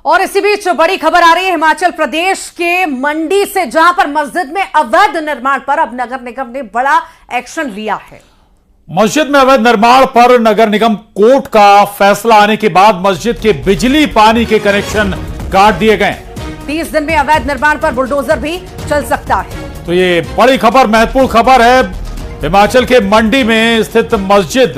और इसी बीच बड़ी खबर आ रही है हिमाचल प्रदेश के मंडी से, जहां पर मस्जिद में अवैध निर्माण पर अब नगर निगम ने बड़ा एक्शन लिया है। मस्जिद में अवैध निर्माण पर नगर निगम कोर्ट का फैसला आने के बाद मस्जिद के बिजली पानी के कनेक्शन काट दिए गए। 30 दिन में अवैध निर्माण पर बुलडोजर भी चल सकता है। तो ये बड़ी खबर, महत्वपूर्ण खबर है। हिमाचल के मंडी में स्थित मस्जिद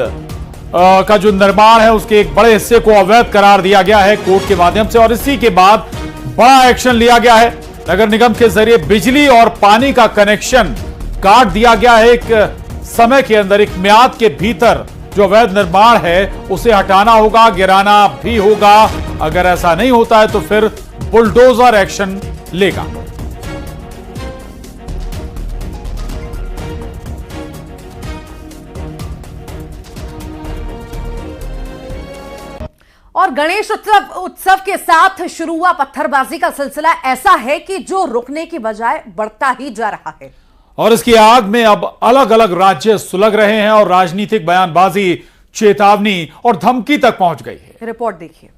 का जो निर्माण है उसके एक बड़े हिस्से को अवैध करार दिया गया है कोर्ट के माध्यम से, और इसी के बाद बड़ा एक्शन लिया गया है। नगर निगम के जरिए बिजली और पानी का कनेक्शन काट दिया गया है। एक समय के अंदर, एक म्याद के भीतर जो अवैध निर्माण है उसे हटाना होगा, गिराना भी होगा। अगर ऐसा नहीं होता है तो फिर बुलडोजर एक्शन लेगा। और गणेश उत्सव के साथ शुरू हुआ पत्थरबाजी का सिलसिला ऐसा है कि जो रुकने की बजाय बढ़ता ही जा रहा है। और इसकी आग में अब अलग अलग राज्य सुलग रहे हैं और राजनीतिक बयानबाजी, चेतावनी और धमकी तक पहुंच गई है। रिपोर्ट देखिए।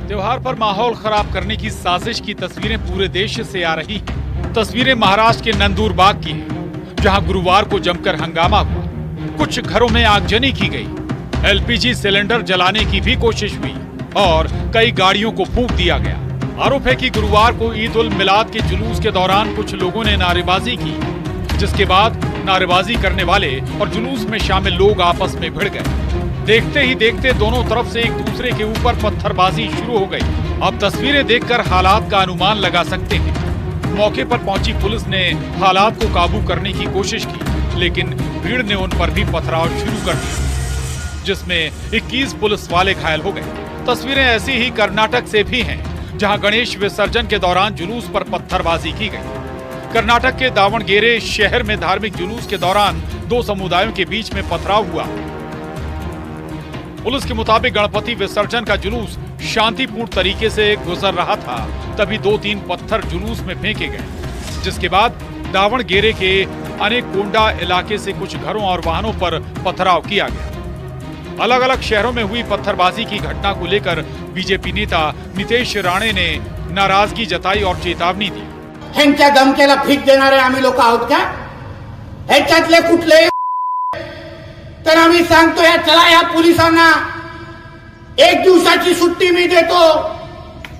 त्योहार पर माहौल खराब करने की साजिश की तस्वीरें पूरे देश से आ रही हैं। तस्वीरें महाराष्ट्र के नंदुरबार की हैं, जहां गुरुवार को जमकर हंगामा हुआ। कुछ घरों में आगजनी की गई, एलपीजी सिलेंडर जलाने की भी कोशिश हुई और कई गाड़ियों को फूंक दिया गया। आरोप है कि गुरुवार को ईद उल मिलाद के जुलूस के दौरान कुछ लोगों ने नारेबाजी की, जिसके बाद नारेबाजी करने वाले और जुलूस में शामिल लोग आपस में भिड़ गए। देखते ही देखते दोनों तरफ से एक दूसरे के ऊपर पत्थरबाजी शुरू हो गई। अब तस्वीरें देखकर हालात का अनुमान लगा सकते हैं। मौके पर पहुंची पुलिस ने हालात को काबू करने की कोशिश की, लेकिन भीड़ ने उन पर भी पथराव शुरू कर दिया, जिसमें 21 पुलिस वाले घायल हो गए। तस्वीरें ऐसी ही कर्नाटक से भी हैं, जहां गणेश विसर्जन के दौरान जुलूस पर पत्थरबाजी की गई। कर्नाटक के दावणगेरे शहर में धार्मिक जुलूस के दौरान दो समुदायों के बीच में पथराव हुआ। पुलिस के मुताबिक गणपति विसर्जन का जुलूस शांतिपूर्ण तरीके से गुजर रहा था, तभी 2-3 पत्थर जुलूस में फेंके गए, जिसके बाद दावणगेरे के अनेक कोंडा इलाके से कुछ घरों और वाहनों पर पथराव किया गया। अलग अलग शहरों में हुई पत्थरबाजी की घटना को लेकर बीजेपी नेता नितेश राणे ने नाराजगी जताई और चेतावनी दी। ह्यांच्या धमक्याला भीक देणारे आम्ही लोक आहोत का? ह्याच्यातले कुठले तर आम्ही सांगतो, या चला या पोलिसांना 1 दिवसाची सुट्टी मी देतो,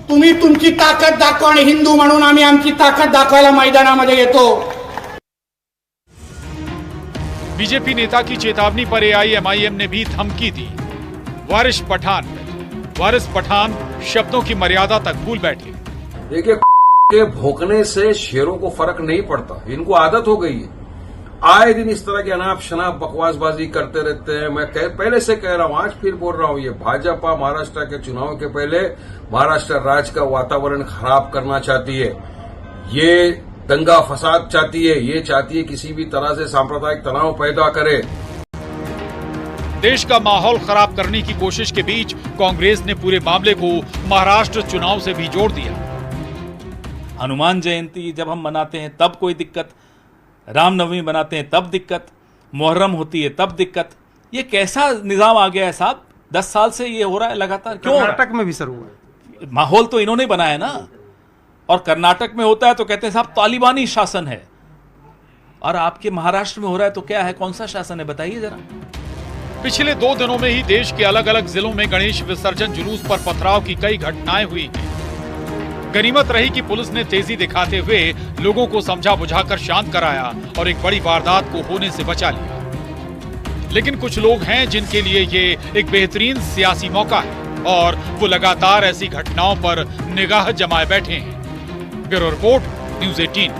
तुम्ही तुमची ताकद दाखवा आणि हिंदू म्हणून आम्ही आमची ताकद दाखवायला मैदानामध्ये येतो। बीजेपी नेता की चेतावनी पर एआईएमआईएम ने भी धमकी दी। वारिस पठान शब्दों की मर्यादा तक भूल बैठे। देखिए, के भौंकने से शेरों को फर्क नहीं पड़ता, इनको आदत हो गई है। आए दिन इस तरह की अनाप शनाप बकवासबाजी करते रहते हैं। मैं पहले से कह रहा हूं, आज फिर बोल रहा हूं, ये भाजपा महाराष्ट्र के चुनाव के पहले महाराष्ट्र राज्य का वातावरण खराब करना चाहती है। ये दंगा फसाद चाहती है, ये चाहती है किसी भी तरह से सांप्रदायिक तनाव पैदा करे। देश का माहौल खराब करने की कोशिश के बीच कांग्रेस ने पूरे मामले को महाराष्ट्र चुनाव से भी जोड़ दिया। हनुमान जयंती जब हम मनाते हैं तब कोई दिक्कत, रामनवमी बनाते हैं तब दिक्कत, मुहर्रम होती है तब दिक्कत। ये कैसा निजाम आ गया है साहब? 10 साल से ये हो रहा है लगातार। क्यों? कर्नाटक में भी सर हुआ है। माहौल तो इन्होंने बनाया ना। और कर्नाटक में होता है तो कहते हैं साहब तालिबानी शासन है, और आपके महाराष्ट्र में हो रहा है तो क्या है? कौन सा शासन है बताइए जरा। पिछले 2 दिनों में ही देश के अलग अलग जिलों में गणेश विसर्जन जुलूस पर पथराव की कई घटनाएं हुई। गनीमत रही कि पुलिस ने तेजी दिखाते हुए लोगों को समझा बुझाकर शांत कराया और एक बड़ी वारदात को होने से बचा लिया। लेकिन कुछ लोग हैं जिनके लिए ये एक बेहतरीन सियासी मौका है और वो लगातार ऐसी घटनाओं पर निगाह जमाए बैठे हैं। Bureau report, news 18।